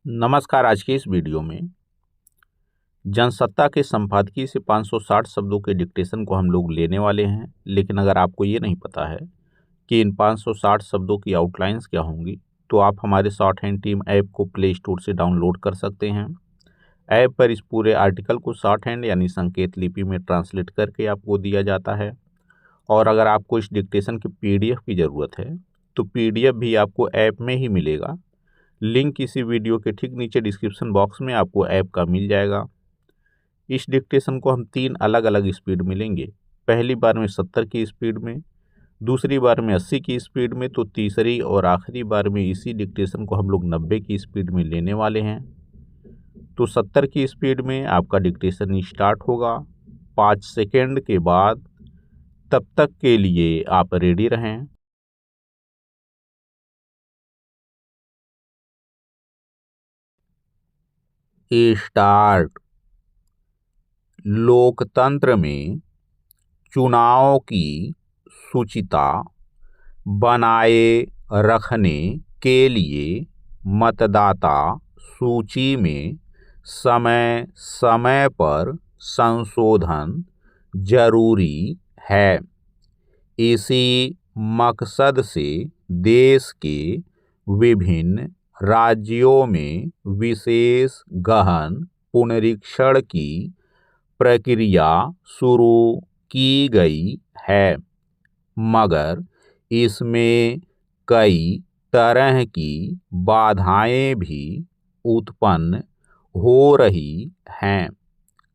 नमस्कार। आज की इस वीडियो में जनसत्ता के संपादकीय से 560 शब्दों के डिक्टेशन को हम लोग लेने वाले हैं। लेकिन अगर आपको ये नहीं पता है कि इन 560 शब्दों की आउटलाइंस क्या होंगी, तो आप हमारे शॉर्ट हैंड टीम ऐप को प्ले स्टोर से डाउनलोड कर सकते हैं। ऐप पर इस पूरे आर्टिकल को शॉर्ट हैंड यानी संकेत लिपि में ट्रांसलेट करके आपको दिया जाता है। और अगर आपको इस डिक्टेशन की PDF की ज़रूरत है तो PDF भी आपको ऐप में ही मिलेगा। लिंक इसी वीडियो के ठीक नीचे डिस्क्रिप्शन बॉक्स में आपको ऐप का मिल जाएगा। इस डिक्टेशन को हम 3 अलग अलग स्पीड में लेंगे। पहली बार में 70 की स्पीड में, दूसरी बार में 80 की स्पीड में, तो तीसरी और आखिरी बार में इसी डिक्टेशन को हम लोग 90 की स्पीड में लेने वाले हैं। तो 70 की स्पीड में आपका डिक्टेशन स्टार्ट होगा 5 सेकेंड के बाद। तब तक के लिए आप रेडी रहें। स्टार्ट। लोकतंत्र में चुनाव की शुचिता बनाए रखने के लिए मतदाता सूची में समय समय पर संशोधन जरूरी है। इसी मकसद से देश के विभिन्न राज्यों में विशेष गहन पुनरीक्षण की प्रक्रिया शुरू की गई है, मगर इसमें कई तरह की बाधाएं भी उत्पन्न हो रही हैं।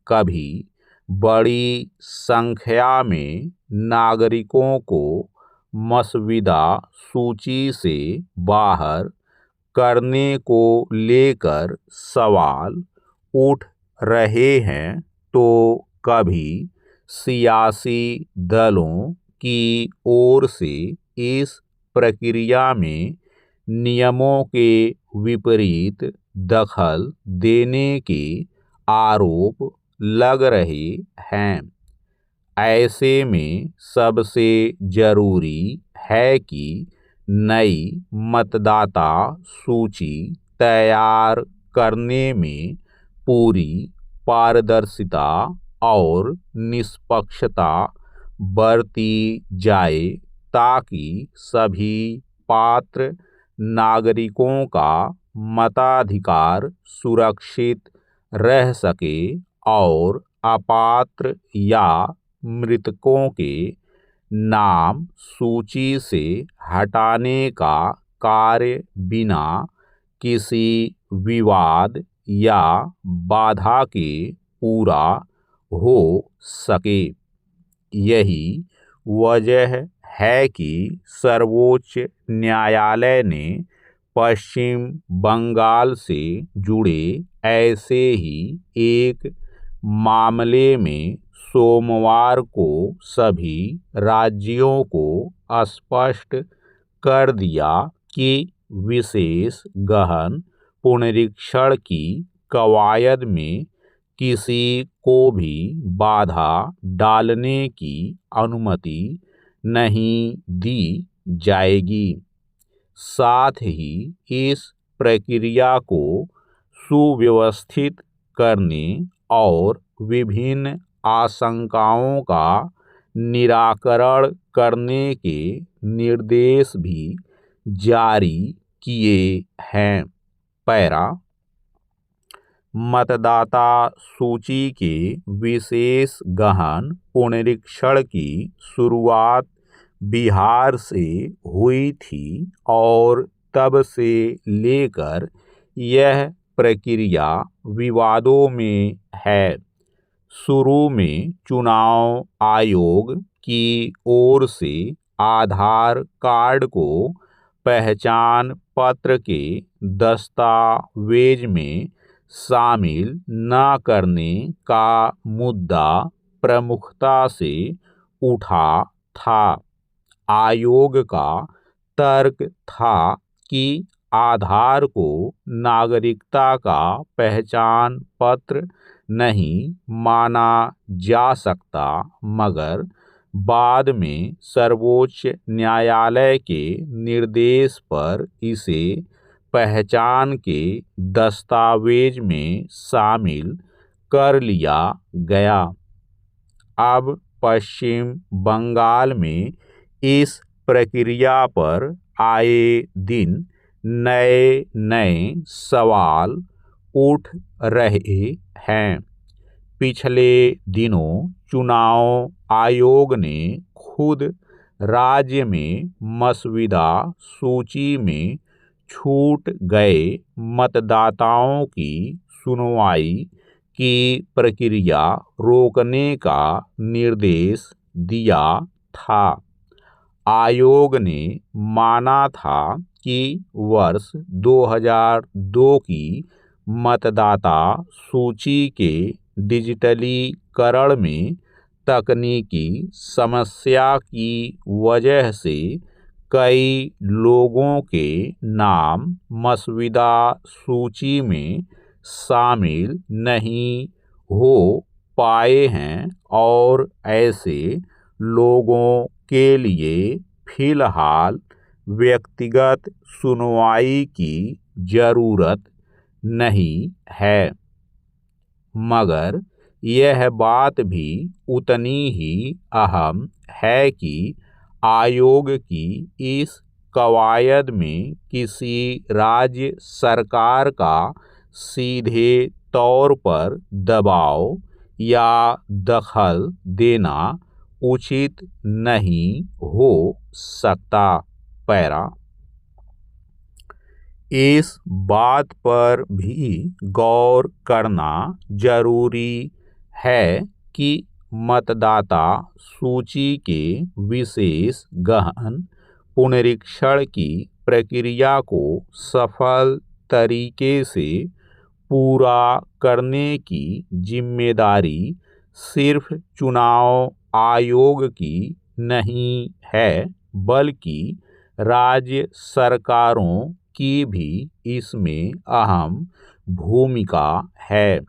कभी बड़ी संख्या में नागरिकों को मसविदा सूची से बाहर करने को लेकर सवाल उठ रहे हैं, तो कभी सियासी दलों की ओर से इस प्रक्रिया में नियमों के विपरीत दखल देने के आरोप लग रहे हैं। ऐसे में सबसे जरूरी है कि नई मतदाता सूची तैयार करने में पूरी पारदर्शिता और निष्पक्षता बरती जाए, ताकि सभी पात्र नागरिकों का मताधिकार सुरक्षित रह सके और अपात्र या मृतकों के नाम सूची से हटाने का कार्य बिना किसी विवाद या बाधा के पूरा हो सके। यही वजह है कि सर्वोच्च न्यायालय ने पश्चिम बंगाल से जुड़े ऐसे ही एक मामले में सोमवार को सभी राज्यों को स्पष्ट कर दिया कि विशेष गहन पुनरीक्षण की कवायद में किसी को भी बाधा डालने की अनुमति नहीं दी जाएगी। साथ ही इस प्रक्रिया को सुव्यवस्थित करने और विभिन्न आशंकाओं का निराकरण करने के निर्देश भी जारी किए हैं। पैरा। मतदाता सूची के विशेष गहन पुनरीक्षण की शुरुआत बिहार से हुई थी और तब से लेकर यह प्रक्रिया विवादों में है। शुरू में चुनाव आयोग की ओर से आधार कार्ड को पहचान पत्र के दस्तावेज में शामिल न करने का मुद्दा प्रमुखता से उठा था। आयोग का तर्क था कि आधार को नागरिकता का पहचान पत्र नहीं माना जा सकता, मगर बाद में सर्वोच्च न्यायालय के निर्देश पर इसे पहचान के दस्तावेज में शामिल कर लिया गया। अब पश्चिम बंगाल में इस प्रक्रिया पर आए दिन नए नए सवाल उठ रहे हैं। पिछले दिनों चुनाव आयोग ने खुद राज्य में मसविदा सूची में छूट गए मतदाताओं की सुनवाई की प्रक्रिया रोकने का निर्देश दिया था। आयोग ने माना था कि वर्ष 2002 की मतदाता सूची के डिजिटलीकरण में तकनीकी समस्या की वजह से कई लोगों के नाम मसविदा सूची में शामिल नहीं हो पाए हैं और ऐसे लोगों के लिए फिलहाल व्यक्तिगत सुनवाई की जरूरत नहीं है। मगर यह बात भी उतनी ही अहम है कि आयोग की इस कवायद में किसी राज्य सरकार का सीधे तौर पर दबाव या दखल देना उचित नहीं हो सकता। पैरा इस बात पर भी गौर करना जरूरी है कि मतदाता सूची के विशेष गहन पुनरीक्षण की प्रक्रिया को सफल तरीके से पूरा करने की जिम्मेदारी सिर्फ चुनाव आयोग की नहीं है, बल्कि राज्य सरकारों की भी इसमें अहम भूमिका है।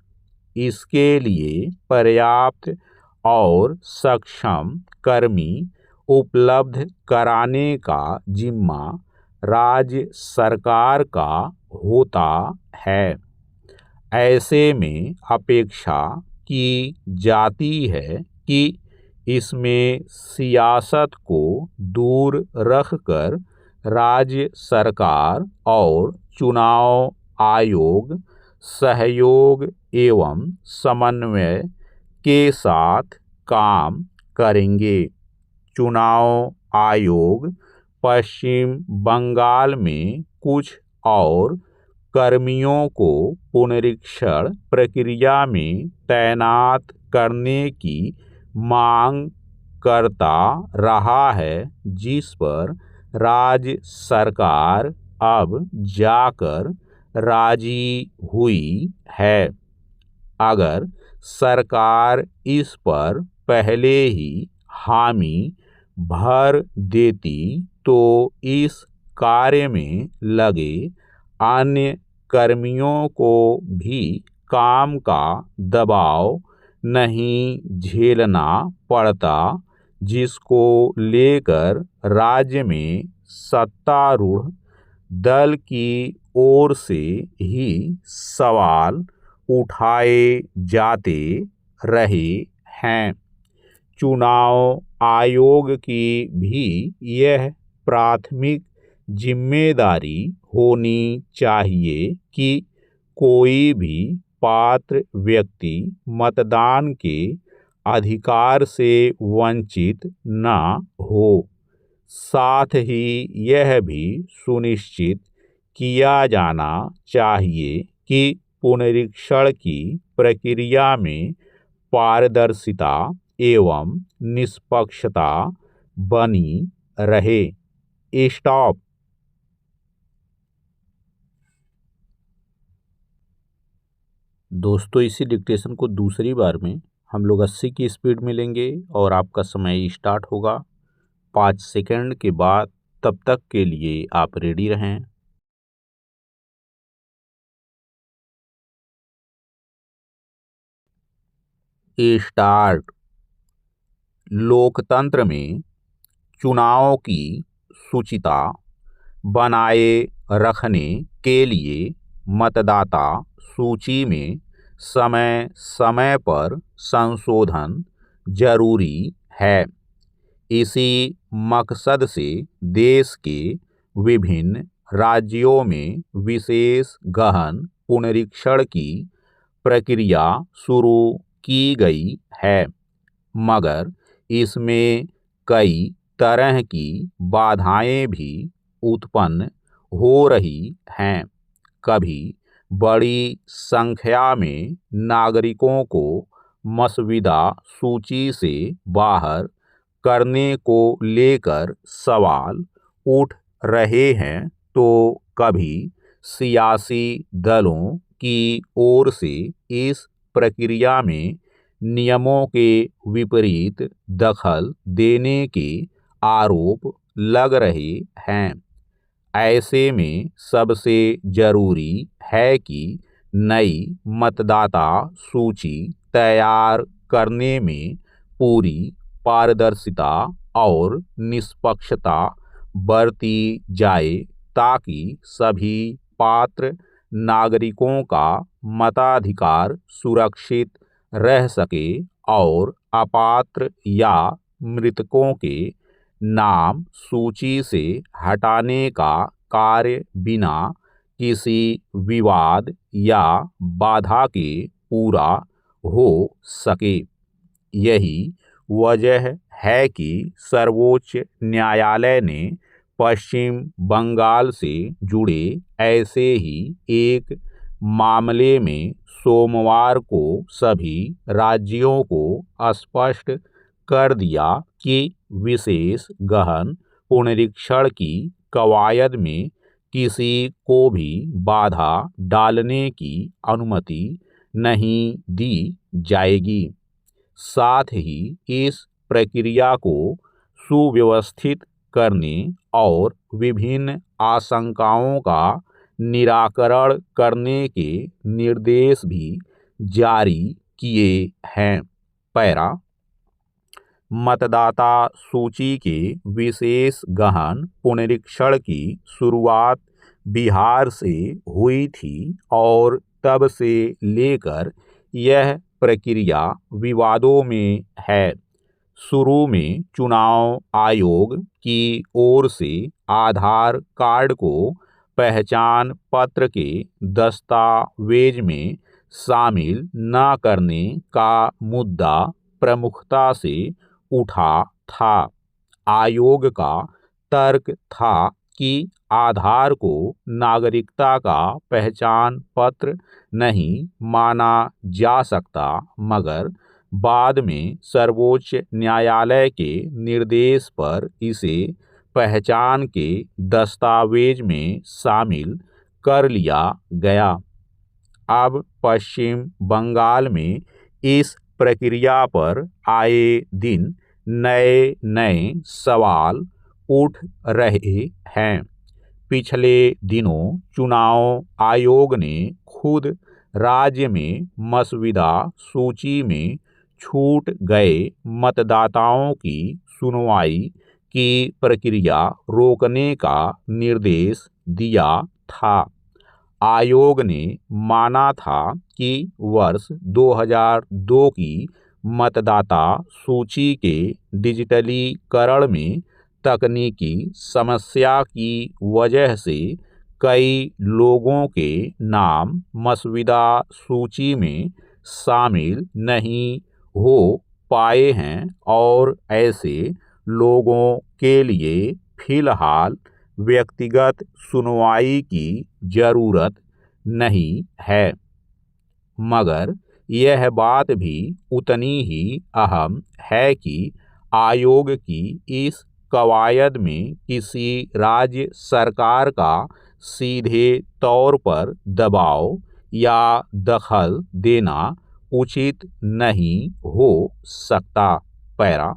इसके लिए पर्याप्त और सक्षम कर्मी उपलब्ध कराने का जिम्मा राज्य सरकार का होता है। ऐसे में अपेक्षा की जाती है कि इसमें सियासत को दूर रखकर राज्य सरकार और चुनाव आयोग सहयोग एवं समन्वय के साथ काम करेंगे। चुनाव आयोग पश्चिम बंगाल में कुछ और कर्मियों को पुनरीक्षण प्रक्रिया में तैनात करने की मांग करता रहा है, जिस पर राज्य सरकार अब जाकर राजी हुई है। अगर सरकार इस पर पहले ही हामी भर देती तो इस कार्य में लगे अन्य कर्मियों को भी काम का दबाव नहीं झेलना पड़ता, जिसको लेकर राज्य में सत्तारूढ़ दल की ओर से ही सवाल उठाए जाते रहे हैं। चुनाव आयोग की भी यह प्राथमिक जिम्मेदारी होनी चाहिए कि कोई भी पात्र व्यक्ति मतदान के अधिकार से वंचित न हो। साथ ही यह भी सुनिश्चित किया जाना चाहिए कि पुनरीक्षण की प्रक्रिया में पारदर्शिता एवं निष्पक्षता बनी रहे। स्टॉप। दोस्तों, इसी डिक्टेशन को दूसरी बार में हम लोग 80 की स्पीड में लेंगे और आपका समय स्टार्ट होगा 5 सेकंड के बाद। तब तक के लिए आप रेडी रहें। स्टार्ट। लोकतंत्र में चुनाव की शुचिता बनाए रखने के लिए मतदाता सूची में समय समय पर संशोधन जरूरी है। इसी मकसद से देश के विभिन्न राज्यों में विशेष गहन पुनरीक्षण की प्रक्रिया शुरू की गई है, मगर इसमें कई तरह की बाधाएं भी उत्पन्न हो रही हैं। कभी बड़ी संख्या में नागरिकों को मसविदा सूची से बाहर करने को लेकर सवाल उठ रहे हैं, तो कभी सियासी दलों की ओर से इस प्रक्रिया में नियमों के विपरीत दखल देने के आरोप लग रहे हैं। ऐसे में सबसे जरूरी है कि नई मतदाता सूची तैयार करने में पूरी पारदर्शिता और निष्पक्षता बरती जाए, ताकि सभी पात्र नागरिकों का मताधिकार सुरक्षित रह सके और अपात्र या मृतकों के नाम सूची से हटाने का कार्य बिना किसी विवाद या बाधा के पूरा हो सके। यही वजह है कि सर्वोच्च न्यायालय ने पश्चिम बंगाल से जुड़े ऐसे ही एक मामले में सोमवार को सभी राज्यों को स्पष्ट कर दिया कि विशेष गहन पुनरीक्षण की कवायद में किसी को भी बाधा डालने की अनुमति नहीं दी जाएगी। साथ ही इस प्रक्रिया को सुव्यवस्थित करने और विभिन्न आशंकाओं का निराकरण करने के निर्देश भी जारी किए हैं। पैरा मतदाता सूची के विशेष गहन पुनरीक्षण की शुरुआत बिहार से हुई थी और तब से लेकर यह प्रक्रिया विवादों में है। शुरू में चुनाव आयोग की ओर से आधार कार्ड को पहचान पत्र के दस्तावेज में शामिल न करने का मुद्दा प्रमुखता से उठा था। आयोग का तर्क था कि आधार को नागरिकता का पहचान पत्र नहीं माना जा सकता, मगर बाद में सर्वोच्च न्यायालय के निर्देश पर इसे पहचान के दस्तावेज में शामिल कर लिया गया। अब पश्चिम बंगाल में इस प्रक्रिया पर आए दिन नए नए सवाल उठ रहे हैं। पिछले दिनों चुनाव आयोग ने खुद राज्य में मसविदा सूची में छूट गए मतदाताओं की सुनवाई की प्रक्रिया रोकने का निर्देश दिया था। आयोग ने माना था कि वर्ष 2002 की मतदाता सूची के डिजिटलीकरण में तकनीकी समस्या की वजह से कई लोगों के नाम मसविदा सूची में शामिल नहीं हो पाए हैं और ऐसे लोगों के लिए फिलहाल व्यक्तिगत सुनवाई की जरूरत नहीं है। मगर यह बात भी उतनी ही अहम है कि आयोग की इस कवायद में किसी राज्य सरकार का सीधे तौर पर दबाव या दखल देना उचित नहीं हो सकता। पैरा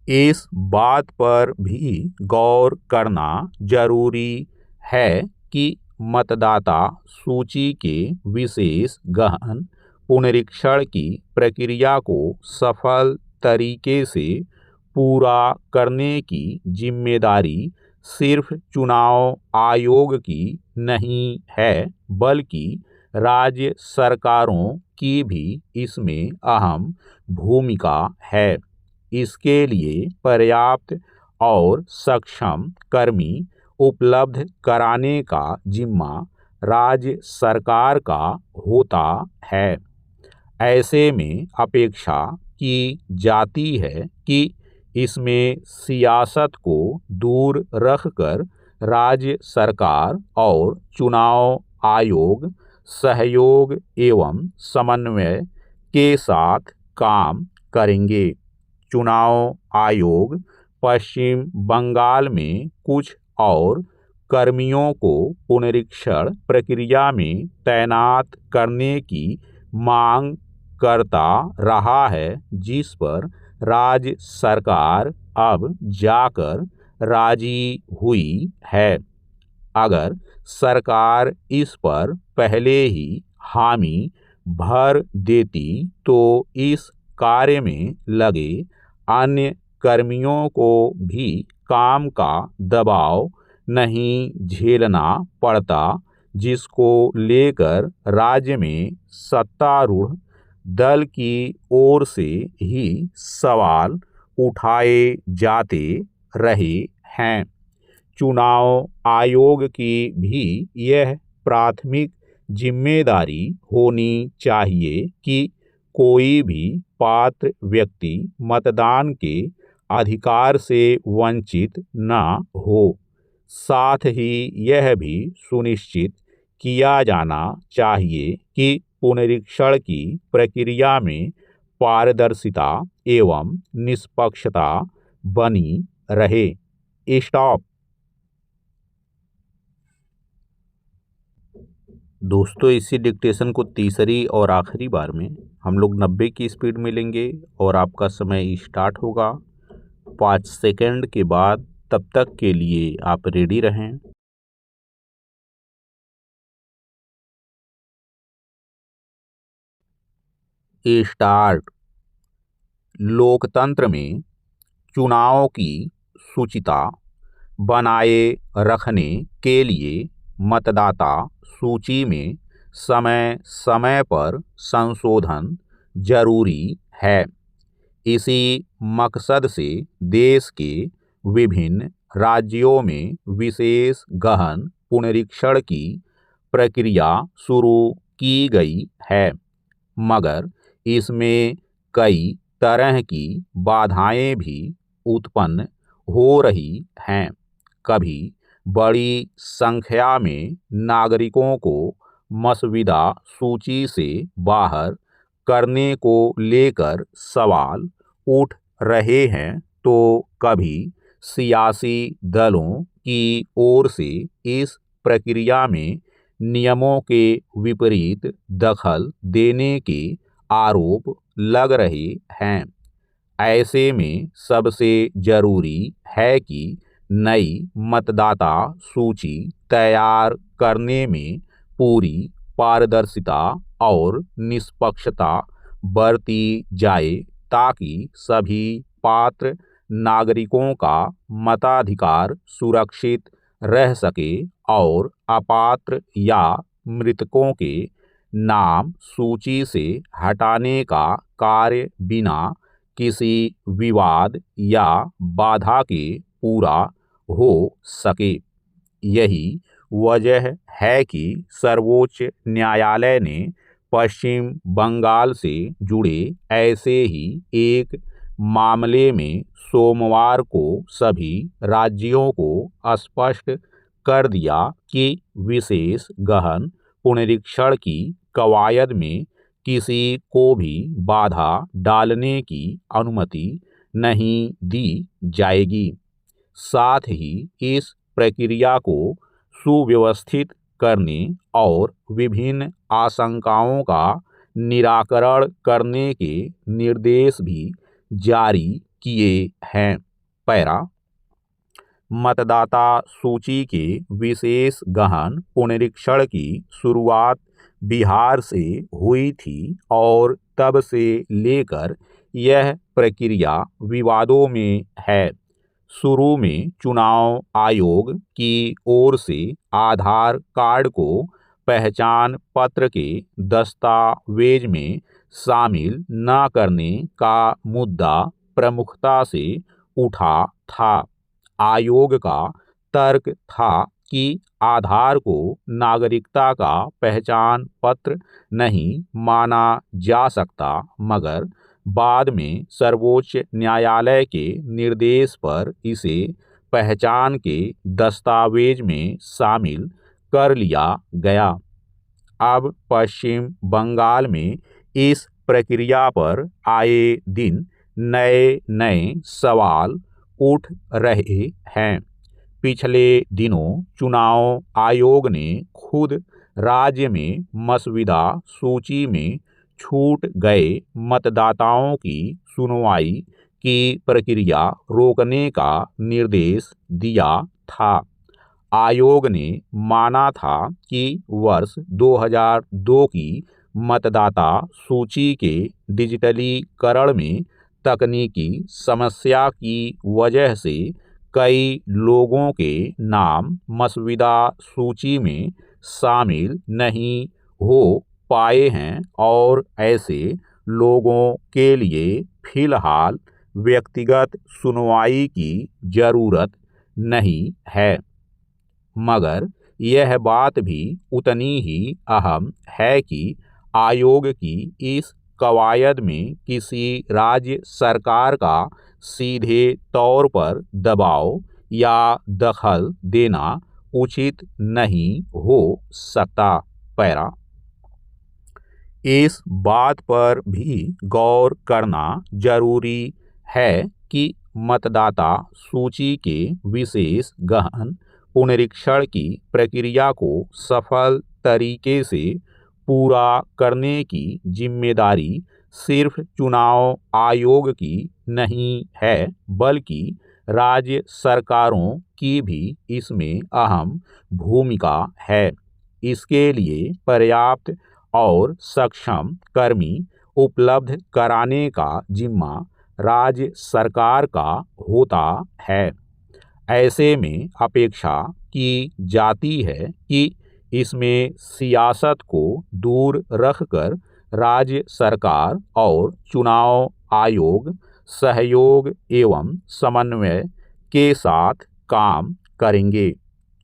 इस बात पर भी गौर करना जरूरी है कि मतदाता सूची के विशेष गहन पुनरीक्षण की प्रक्रिया को सफल तरीके से पूरा करने की जिम्मेदारी सिर्फ चुनाव आयोग की नहीं है, बल्कि राज्य सरकारों की भी इसमें अहम भूमिका है। इसके लिए पर्याप्त और सक्षम कर्मी उपलब्ध कराने का जिम्मा राज्य सरकार का होता है। ऐसे में अपेक्षा की जाती है कि इसमें सियासत को दूर रखकर राज्य सरकार और चुनाव आयोग सहयोग एवं समन्वय के साथ काम करेंगे। चुनाव आयोग पश्चिम बंगाल में कुछ और कर्मियों को पुनरीक्षण प्रक्रिया में तैनात करने की मांग करता रहा है, जिस पर राज्य सरकार अब जाकर राजी हुई है। अगर सरकार इस पर पहले ही हामी भर देती तो इस कार्य में लगे अन्य कर्मियों को भी काम का दबाव नहीं झेलना पड़ता, जिसको लेकर राज्य में सत्तारूढ़ दल की ओर से ही सवाल उठाए जाते रहे हैं। चुनाव आयोग की भी यह प्राथमिक जिम्मेदारी होनी चाहिए कि कोई भी पात्र व्यक्ति मतदान के अधिकार से वंचित न हो। साथ ही यह भी सुनिश्चित किया जाना चाहिए कि पुनरीक्षण की प्रक्रिया में पारदर्शिता एवं निष्पक्षता बनी रहे। स्टॉप। दोस्तों, इसी डिक्टेशन को तीसरी और आखिरी बार में हम लोग 90 की स्पीड में लेंगे और आपका समय स्टार्ट होगा 5 सेकंड के बाद। तब तक के लिए आप रेडी रहें। स्टार्ट। लोकतंत्र में चुनाव की शुचिता बनाए रखने के लिए मतदाता सूची में समय समय पर संशोधन जरूरी है। इसी मकसद से देश के विभिन्न राज्यों में विशेष गहन पुनरीक्षण की प्रक्रिया शुरू की गई है, मगर इसमें कई तरह की बाधाएं भी उत्पन्न हो रही हैं। कभी बड़ी संख्या में नागरिकों को मसविदा सूची से बाहर करने को लेकर सवाल उठ रहे हैं, तो कभी सियासी दलों की ओर से इस प्रक्रिया में नियमों के विपरीत दखल देने के आरोप लग रहे हैं। ऐसे में सबसे जरूरी है कि नई मतदाता सूची तैयार करने में पूरी पारदर्शिता और निष्पक्षता बरती जाए, ताकि सभी पात्र नागरिकों का मताधिकार सुरक्षित रह सके और अपात्र या मृतकों के नाम सूची से हटाने का कार्य बिना किसी विवाद या बाधा के पूरा हो सके। यही वजह है कि सर्वोच्च न्यायालय ने पश्चिम बंगाल से जुड़े ऐसे ही एक मामले में सोमवार को सभी राज्यों को स्पष्ट कर दिया कि विशेष गहन पुनरीक्षण की कवायद में किसी को भी बाधा डालने की अनुमति नहीं दी जाएगी। साथ ही इस प्रक्रिया को सुव्यवस्थित करने और विभिन्न आशंकाओं का निराकरण करने के निर्देश भी जारी किए हैं। पैरा। मतदाता सूची के विशेष गहन पुनरीक्षण की शुरुआत बिहार से हुई थी और तब से लेकर यह प्रक्रिया विवादों में है। शुरू में चुनाव आयोग की ओर से आधार कार्ड को पहचान पत्र के दस्तावेज में शामिल न करने का मुद्दा प्रमुखता से उठा था। आयोग का तर्क था कि आधार को नागरिकता का पहचान पत्र नहीं माना जा सकता, मगर बाद में सर्वोच्च न्यायालय के निर्देश पर इसे पहचान के दस्तावेज में शामिल कर लिया गया। अब पश्चिम बंगाल में इस प्रक्रिया पर आए दिन नए नए सवाल उठ रहे हैं। पिछले दिनों चुनाव आयोग ने खुद राज्य में मसविदा सूची में छूट गए मतदाताओं की सुनवाई की प्रक्रिया रोकने का निर्देश दिया था। आयोग ने माना था कि वर्ष 2002 की मतदाता सूची के डिजिटलीकरण में तकनीकी समस्या की वजह से कई लोगों के नाम मसविदा सूची में शामिल नहीं हो पाए हैं और ऐसे लोगों के लिए फिलहाल व्यक्तिगत सुनवाई की जरूरत नहीं है। मगर यह बात भी उतनी ही अहम है कि आयोग की इस कवायद में किसी राज्य सरकार का सीधे तौर पर दबाव या दखल देना उचित नहीं हो सकता। पैरा इस बात पर भी गौर करना जरूरी है कि मतदाता सूची के विशेष गहन पुनरीक्षण की प्रक्रिया को सफल तरीके से पूरा करने की जिम्मेदारी सिर्फ चुनाव आयोग की नहीं है, बल्कि राज्य सरकारों की भी इसमें अहम भूमिका है। इसके लिए पर्याप्त और सक्षम कर्मी उपलब्ध कराने का जिम्मा राज्य सरकार का होता है। ऐसे में अपेक्षा की जाती है कि इसमें सियासत को दूर रखकर राज्य सरकार और चुनाव आयोग सहयोग एवं समन्वय के साथ काम करेंगे।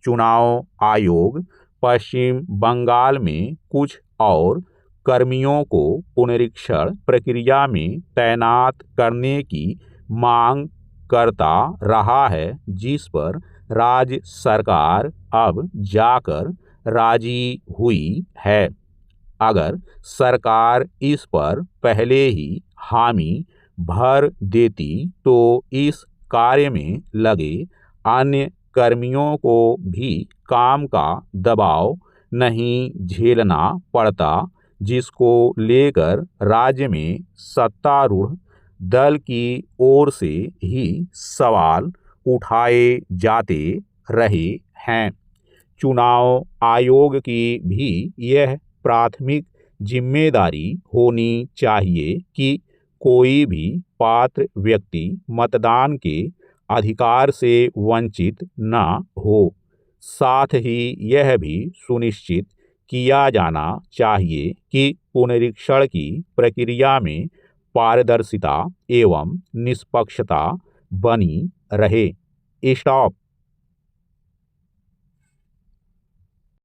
चुनाव आयोग पश्चिम बंगाल में कुछ और कर्मियों को पुनरीक्षण प्रक्रिया में तैनात करने की मांग करता रहा है, जिस पर राज्य सरकार अब जाकर राजी हुई है। अगर सरकार इस पर पहले ही हामी भर देती तो इस कार्य में लगे अन्य कर्मियों को भी काम का दबाव नहीं झेलना पड़ता, जिसको लेकर राज्य में सत्तारूढ़ दल की ओर से ही सवाल उठाए जाते रहे हैं। चुनाव आयोग की भी यह प्राथमिक जिम्मेदारी होनी चाहिए कि कोई भी पात्र व्यक्ति मतदान के अधिकार से वंचित न हो। साथ ही यह भी सुनिश्चित किया जाना चाहिए कि पुनरीक्षण की प्रक्रिया में पारदर्शिता एवं निष्पक्षता बनी रहे। स्टॉप।